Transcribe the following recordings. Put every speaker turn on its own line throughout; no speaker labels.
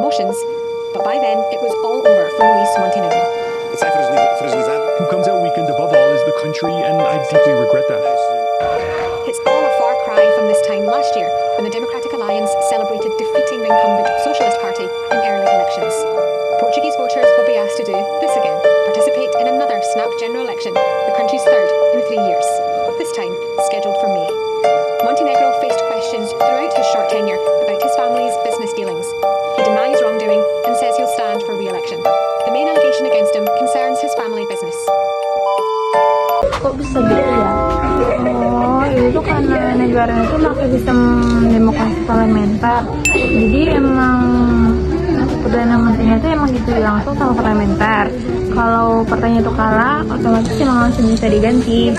promotions, but by then it was all over for Luis Montenegro.
Who comes out weakened above all is the country, and I deeply regret that.
It's all a far cry from this time last year, when the Democratic Alliance celebrated defeating the incumbent Socialist Party in early elections. Portuguese voters will be asked to do this again, participate in another snap general election, the country's third in 3 years, this time scheduled for May. Montenegro faced questions throughout his short tenure about his family's business dealings. He denies wrongdoing and says he'll stand for re-election. The main allegation against him concerns his family business.
Kok bisa gitu ya? Oh, itu karena negara itu pakai sistem demokrasi parlementer. Jadi emang Perdana Menterinya itu emang gitu langsung sama parlementer. Kalau partainya itu kalah, otomatis emang langsung bisa diganti.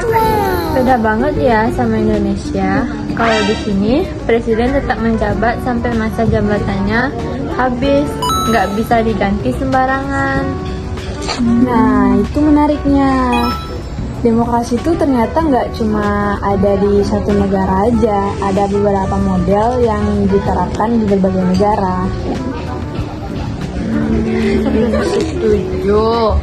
Beda banget ya sama Indonesia. Kalau di sini presiden tetap menjabat sampai masa jabatannya habis, nggak bisa diganti sembarangan.
Nah, itu menariknya. Demokrasi itu ternyata nggak cuma ada di satu negara aja, ada beberapa model yang diterapkan di berbagai negara.
Setuju.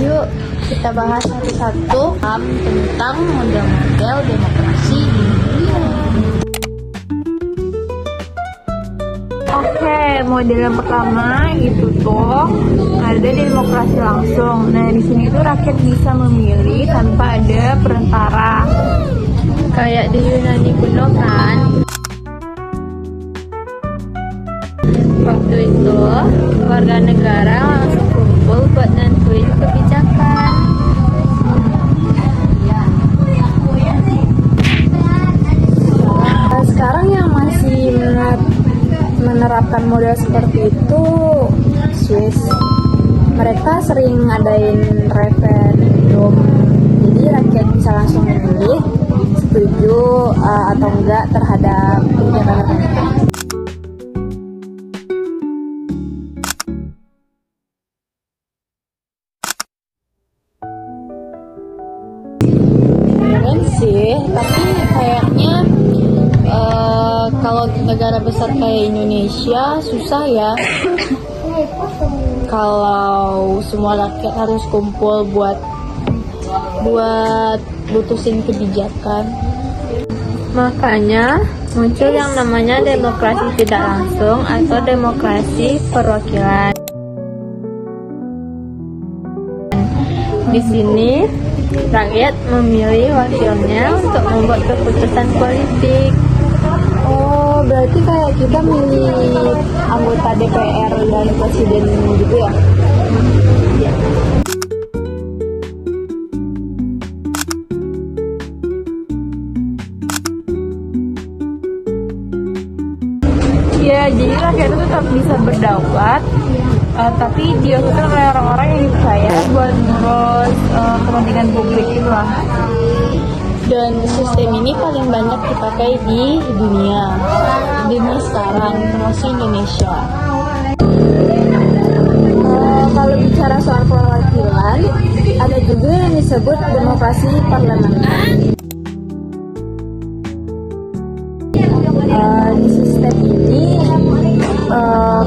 Yuk kita bahas satu-satu tentang model-model demokrasi di dunia. Oke, model yang pertama itu tuh ada demokrasi langsung. Nah, di sini tuh rakyat bisa memilih tanpa ada perantara. Kayak di Yunani kuno kan. Waktu itu warga negara langsung kumpul buat nentuin kebijakan.
Sekarang yang masih menerapkan model seperti itu Swiss. Mereka sering ngadain referendum, jadi rakyat bisa langsung memilih setuju atau enggak terhadap kebijakan tertentu.
Keren sih, tapi kayaknya kalau negara besar kayak Indonesia susah ya. Kalau semua rakyat harus kumpul buat putusin kebijakan. Makanya muncul yang namanya demokrasi tidak langsung atau demokrasi perwakilan. Di sini rakyat memilih wakilnya untuk membuat keputusan politik.
Oh, berarti kayak kita milih anggota DPR dan presiden gitu ya?
Ya, jadi rakyat itu tetap bisa berdaulat, tapi diatur oleh orang-orang yang dipercaya buat ngurus kepentingan publik itu lah. Dan sistem ini paling banyak dipakai di dunia sekarang, termasuk Indonesia.
Kalau bicara soal perwakilan, ada juga yang disebut demokrasi parlementer. Di sistem ini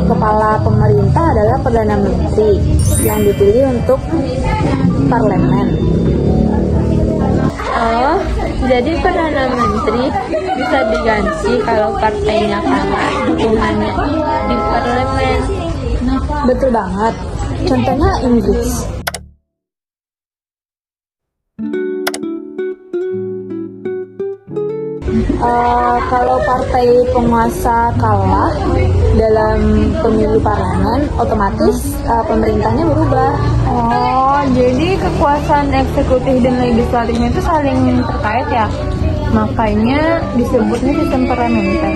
kepala pemerintah adalah Perdana Menteri yang dipilih untuk parlemen.
Oh, jadi Perdana Menteri bisa diganti kalau partainya kalah dukungannya di parlemen.
Betul banget. Contohnya Inggris. Kalau partai penguasa kalah dalam pemilu parlemen, otomatis pemerintahnya berubah.
Oh, jadi kekuasaan eksekutif dan legislatifnya itu saling terkait ya? Makanya disebutnya sistem parlementer.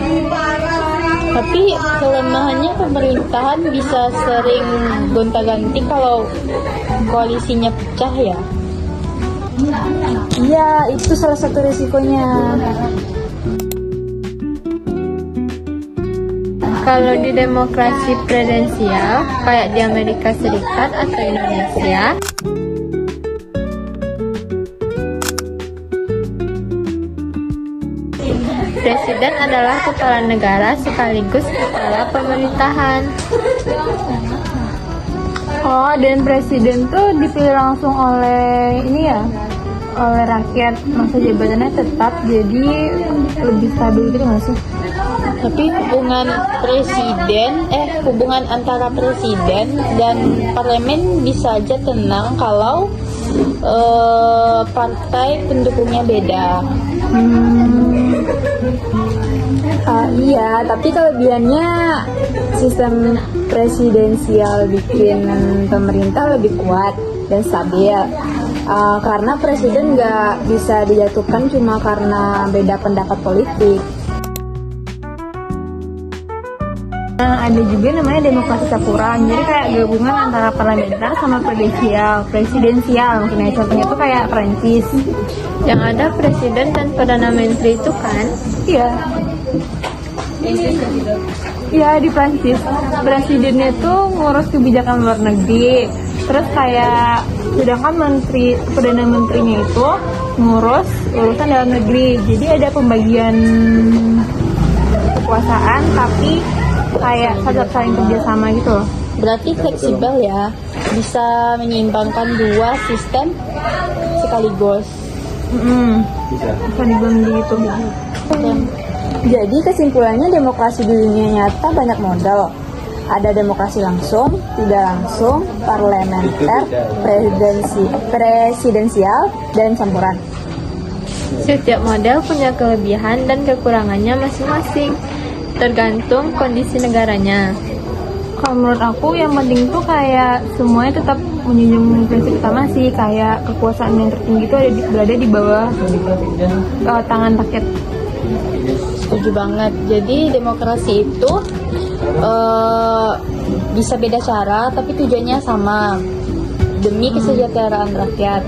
Tapi kelemahannya pemerintahan bisa sering gonta-ganti kalau koalisinya pecah ya?
Iya, itu salah satu risikonya.
Kalau di demokrasi presidensial kayak di Amerika Serikat atau Indonesia,
Presiden adalah kepala negara sekaligus kepala pemerintahan.
Oh, dan presiden tuh dipilih langsung oleh ini ya, oleh rakyat, masa jabatannya tetap, jadi lebih stabil gitu nggak sih?
Tapi hubungan antara presiden dan parlemen bisa aja tenang kalau partai pendukungnya beda.
Iya, tapi kelebihannya sistem presidensial bikin pemerintah lebih kuat dan stabil. Karena presiden nggak bisa dijatuhkan cuma karena beda pendapat politik.
Nah, ada juga namanya demokrasi campuran. Jadi kayak gabungan antara parlementer sama presidensial. Maksudnya contohnya tuh kayak Prancis.
Yang ada presiden dan perdana menteri itu kan?
Iya. Iya, di Prancis. Presidennya tuh ngurus kebijakan luar negeri. Terus kayak sedangkan perdana menterinya itu ngurus urusan dalam negeri. Jadi ada pembagian kekuasaan tapi kayak saling kerjasama gitu loh.
Berarti fleksibel ya, bisa menyeimbangkan dua sistem sekaligus.
Bisa dibilang gitu.
Jadi kesimpulannya demokrasi di dunia nyata banyak model. Ada demokrasi langsung, tidak langsung, parlementer, presidensial, dan campuran.
Setiap model punya kelebihan dan kekurangannya masing-masing, tergantung kondisi negaranya.
Kalau menurut aku yang penting tuh kayak semuanya tetap menjunjung prinsip utama sih, kayak kekuasaan yang tertinggi itu berada di bawah tangan rakyat.
Setuju banget. Jadi demokrasi itu bisa beda cara, tapi tujuannya sama, demi kesejahteraan rakyat.